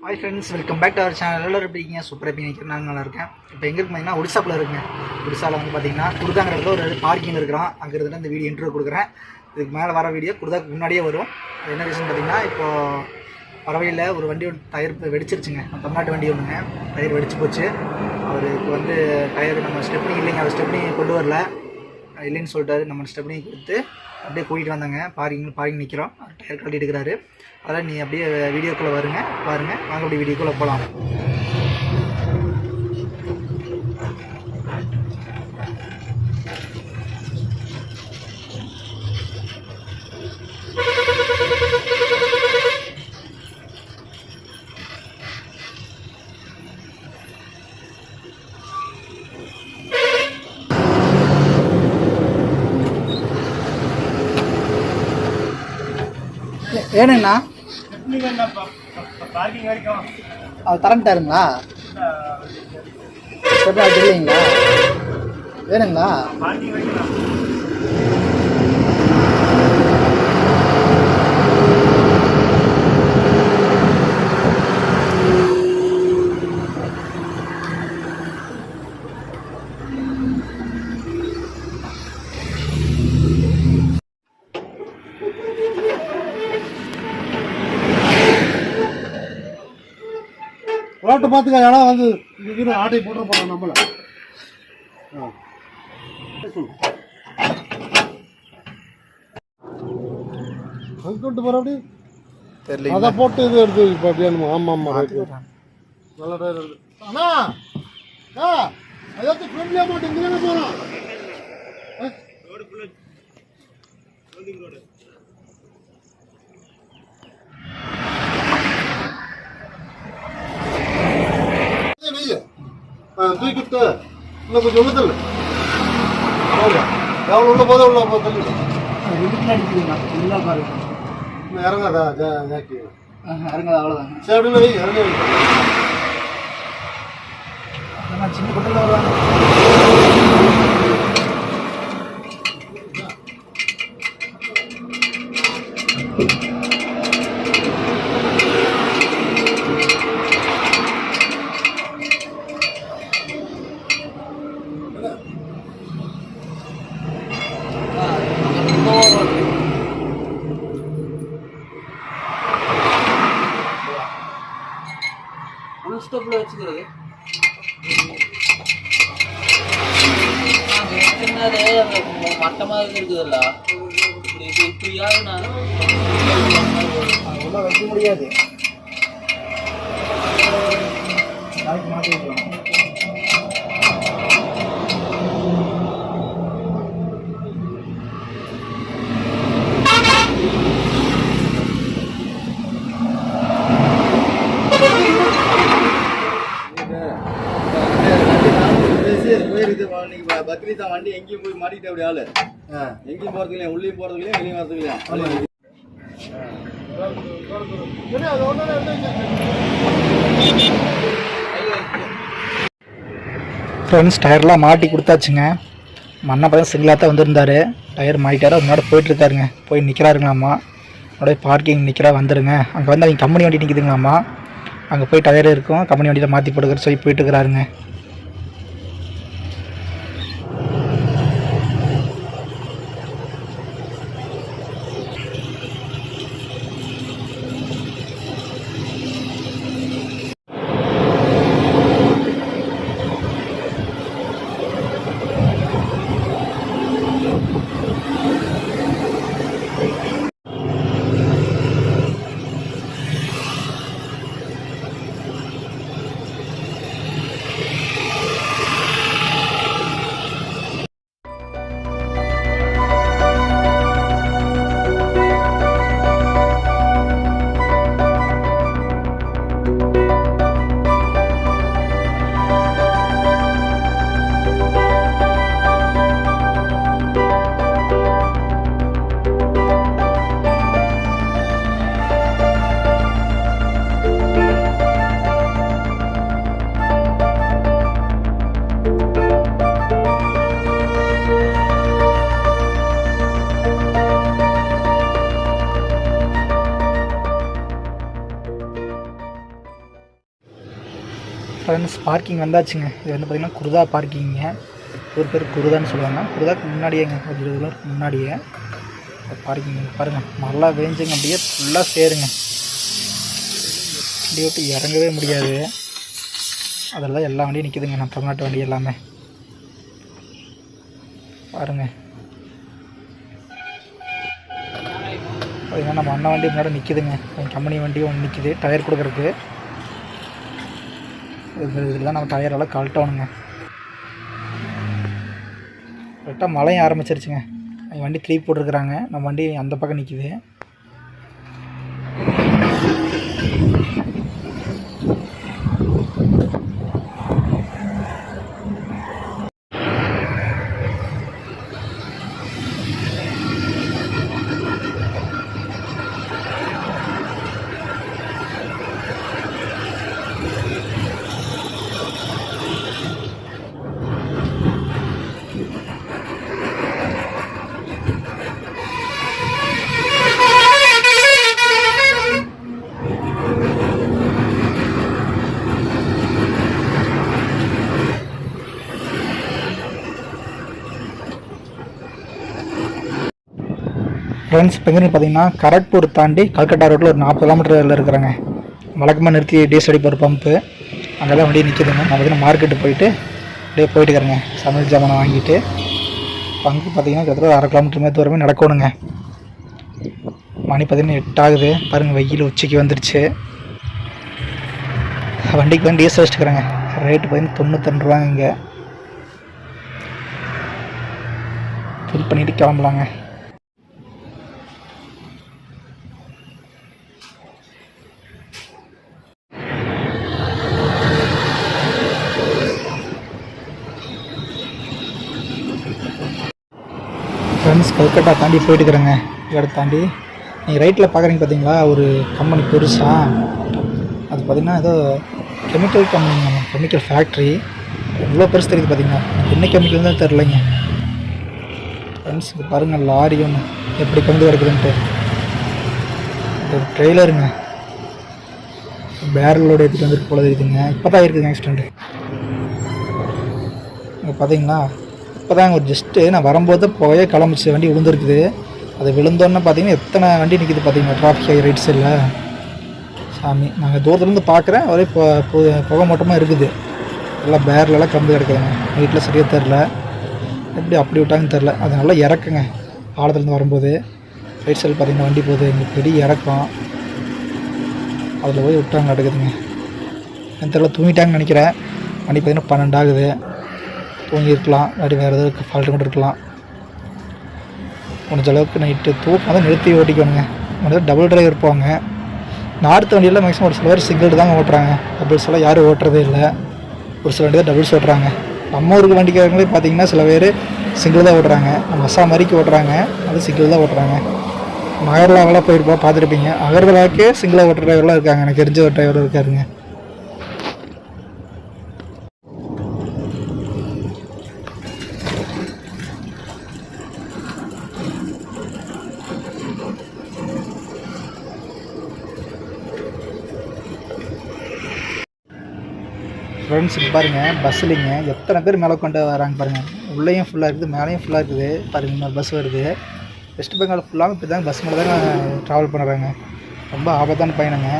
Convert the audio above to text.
Hi friends, welcome back to our channel. எல்லோரும் இருப்பீங்க சூப்பராக இருப்பீங்க. நான் நல்லா இருக்கேன். இப்போ எங்கே இருக்கு பார்த்தீங்கன்னா ஒடிசாவில் இருக்குங்க. ஒடிசாவில் வந்து பார்த்தீங்கன்னா குர்தாங்கிற இடத்துல ஒரு பார்க்கிங் இருக்கிறோம். அங்கே இருந்துட்டு இந்த வீடியோ இன்ட்ரோ கொடுக்குறேன். இதுக்கு மேலே வர வீடியோ குர்தாக்கு முன்னாடியே வரும். அது என்ன ரீசன் பார்த்தீங்கன்னா, இப்போது பறவையில் ஒரு வண்டி டயர் வெடிச்சிருச்சுங்க. தமிழ்நாட்டு வண்டி ஒன்றுங்க, டயர் வெடிச்சு போச்சு. அவருக்கு வந்து டயர் நம்ம ஸ்டெப்னி இல்லைங்க, அவர் ஸ்டெப்னி கொண்டு வரல இல்லைன்னு சொல்லிட்டாரு. நம்ம ஸ்டெப்னி கொடுத்து அப்படியே கூட்டிகிட்டு வந்தாங்க. பார்க்கிங் நிற்கிறோம். டயர் கழட்டி எடுக்கிறாரு. அதெல்லாம் நீ அப்படியே வீடியோக்குள்ளே வருங்க, பாருங்கள். வாங்க அப்படி வீடியோக்குள்ளே போகலாம். ஏனுங்கண்ணா அவர் தரண்டாருங்களா? அது இல்லைங்களா? வேணுங்களா? ரோட்டை பார்த்துக்க இடம் வந்து இருக்கிற ஆட்டை போட்டு போகலாம் நம்மள. கொண்டு போகிற அப்படி தெரியல. அதை போட்டு இது எடுத்து இப்போ அப்படியே. ஆமாம் ஆமாம், நல்ல டயர் எடுத்து. அண்ணா அதாவது ஃப்ரெண்ட்லியாக போட்டு இங்கே தானே போகிறோம். தூக்கிட்டு இன்னும் கொஞ்சம் உள்ளதில்லை எவ்வளோ உள்ள போதே உள்ள தள்ளி இறங்காதா ஜாக்கி இறங்காது, அவ்வளோதாங்க. சரி அப்படின்னு வை, இறங்க சின்ன குட்டில் வருவாங்க. ஃபுல் ஸ்டாப்பில் வச்சுக்கிறது மட்டமாக இருக்குதுல்ல, இப்படி யாருன்னா உள்ள வைக்க முடியாது. நாளைக்கு மாற்றி வைக்கலாம். பக்ரீத் தான் வண்டி எங்கேயும் போய் மாட்டிக்கிட்ட அப்படி ஆளு எங்கேயும் போறதுலையும் உள்ளேயும் போறதுலையும் வெளியும் வரதுலையும். ஃப்ரெண்ட்ஸ், டயர்லாம் மாட்டி கொடுத்தாச்சுங்க. மண்ணை பையன் சிங்கிளாக தான் வந்திருந்தார். டயர் மாட்டிட்டார். முன்னாடி போயிட்டுருக்காருங்க. போய் நிற்கிறாருங்களாம்மா. அப்படியே பார்க்கிங் நிற்கிறா, வந்துடுங்க. அங்கே வந்து அவங்க கம்பெனி வண்டி நிற்கிதுங்களாம்மா. அங்கே போய் டயர் இருக்கும், கம்பெனி வண்டியில் மாற்றி போட்டுக்கிற சொல்லி போயிட்டுருக்குறாருங்க. ஃப்ரெண்ட்ஸ் பார்க்கிங் வந்தாச்சுங்க. இது வந்து பார்த்திங்கன்னா குருதா பார்க்கிங்க. ஒரு பேர் குருதான்னு சொல்லுவாங்க. குருதாக்கு முன்னாடியேங்க ஒரு 20 கிலோமீட்டருக்கு முன்னாடியே பார்க்கிங் பாருங்கள். மழை வேஞ்சுங்க அப்படியே ஃபுல்லாக சேருங்க. வண்டி விட்டு இறங்கவே முடியாது. அதெல்லாம் எல்லா வண்டியும் நிற்கிதுங்க. நம்ம தமிழ்நாட்டு வண்டி எல்லாமே பாருங்கள். பார்த்திங்கன்னா நம்ம அண்ணன் வண்டி முன்னாடி நிற்கிதுங்க. கம்பெனி வண்டியும் ஒன்று நிற்கிது டயர் கொடுக்குறதுக்கு. இதெல்லாம் நம்ம டயரெல்லாம் கழட்டணுங்க. கரெக்டாக மழையும் ஆரம்பிச்சிருச்சுங்க. வண்டி திருப்பி போட்டிருக்கிறாங்க. நம்ம வண்டி அந்த பக்கம் நிற்கிது. ஃப்ரெண்ட்ஸ் இப்போ எங்கே பார்த்தீங்கன்னா கரக்பூர் தாண்டி கல்கட்டா ரோட்டில் ஒரு 40 கிலோமீட்டரில் இருக்கிறாங்க. வழக்கமாக நிறுத்தி டீசல் அடிப்பார் பம்பு. அங்கே தான் வண்டி நிற்கிதுங்க. நான் பார்த்தீங்கன்னா மார்க்கெட்டு போயிட்டு அப்படியே போயிட்டு இருக்கிறேங்க. சமையல் ஜாமான் வாங்கிட்டு பங்கு பார்த்தீங்கன்னா கிட்டத்தட்ட 1/2 கிலோமீட்டர் மேலே தூரமே நடக்கணுங்க. மணி பார்த்தீங்கன்னா 8 ஆகுது. பாருங்கள் வெயில் உச்சிக்கு வந்துருச்சு. வண்டிக்கு வந்து டீசல் வச்சுக்கிறேங்க. ரேட்டு பார்த்தீங்கன்னா 92 ரூபாங்க. இங்கே ஃபில் பண்ணிவிட்டு கிளம்பலாங்க. ஃப்ரெண்ட்ஸ் கல்கட்டா தாண்டி போயிட்டுக்கிறேங்க. இடத்த தாண்டி நீங்கள் ரைட்டில் பார்க்குறீங்க பார்த்தீங்களா ஒரு கம்பெனி பெருசாக. அது பார்த்திங்கன்னா ஏதோ கெமிக்கல் கம்பெனி, கெமிக்கல் ஃபேக்ட்ரி. எவ்வளோ பெருசு தெரியுது பார்த்தீங்கன்னா. என்ன கெமிக்கல் தான் தெரிலைங்க. ஃப்ரெண்ட்ஸ் இது பாருங்கள் லாரி ஒன்று எப்படி கொண்டு கிடக்குதுன்ட்டு. இது ஒரு ட்ரெய்லருங்க. பேரலோடு எடுத்துகிட்டு வந்துருக்கு போல தெரியுதுங்க. இப்போ தான் இருக்குதுங்க ஆக்சிடெண்ட்டு. இங்கே பார்த்தீங்களா இப்போ தாங்க ஒரு ஜஸ்ட்டு நான் வரும்போது போயே கிளம்பிச்சு. வண்டி விழுந்துருக்குது. அது விழுந்தோன்னே பார்த்தீங்கன்னா எத்தனை வண்டி நிற்கிது பார்த்தீங்கன்னா டிராஃபிக் ஆகி ரைட் சைடில். சாமி நாங்கள் தூரத்துலேருந்து பார்க்குறேன். ஒரே புகை மூட்டமாக இருக்குது. எல்லாம் பேரலெல்லாம் கம்பி கிடக்குதுங்க. வீட்டில் சரியாக தெரில. எப்படி அப்படி விட்டாங்கன்னு தெரில. அது நல்லா இறக்குங்க. பாலத்துலேருந்து வரும்போது ரைட் சைடில் பார்த்தீங்கன்னா வண்டி போகுது. இங்கே பெரிய இறக்கம். அதில் போய் விட்டாங்க கிடக்குதுங்க. என் தெரியல தூங்கிட்டாங்கன்னு நினைக்கிறேன். வண்டி பார்த்தீங்கன்னா 12 ஆகுது. தூங்கியிருக்கலாம். இல்லாட்டி வேறு எதாவது ஃபால்ட்டு கொண்டு இருக்கலாம். முடிஞ்ச அளவுக்கு நைட்டு தூக்கம் தான் நிறுத்தி ஓட்டிக்கணுங்க. முடிஞ்ச டபுள் டிரைவர் இருப்பாங்க. நார்த் வண்டியில் மேக்ஸிமம் ஒரு சில பேர் சிங்கிள் தாங்க ஓட்டுறாங்க. டபுள்ஸ் எல்லாம் யாரும் ஓட்டுறதே இல்லை. ஒரு சில வண்டி தான் டபுள்ஸ் ஓட்டுறாங்க. நம்ம ஊருக்கு வண்டிக்காரங்களே பார்த்தீங்கன்னா சில பேர் சிங்கிள் தான் ஓட்டுறாங்க. நம்ம அசாம் வரைக்கும் ஓட்டுறாங்க. அது சிங்கிள் தான் ஓட்டுறாங்க. மகர்லாவெல்லாம் போயிருப்போம் பார்த்துருப்பீங்க. அகர்தலாக்கே சிங்கிளாக ஓட்டுற டிரைவர்லாம் இருக்காங்க. எனக்கு தெரிஞ்ச ஒரு டிரைவர் இருக்காருங்க. ஃப்ரெண்ட்ஸ் பாருங்கள் பஸ்ஸுலிங்க எத்தனை பேர் மேலே கொண்டு வராங்க பாருங்கள். உள்ளேயும் ஃபுல்லாக இருக்குது, மேலேயும் ஃபுல்லாக இருக்குது. பாருங்கள் இன்னொரு பஸ் வருது. வெஸ்ட் பெங்கால் ஃபுல்லாக இப்போ தாங்க பஸ் மேலே தாங்க ட்ராவல் பண்ணுறாங்க. ரொம்ப ஆபத்தான பயணங்க.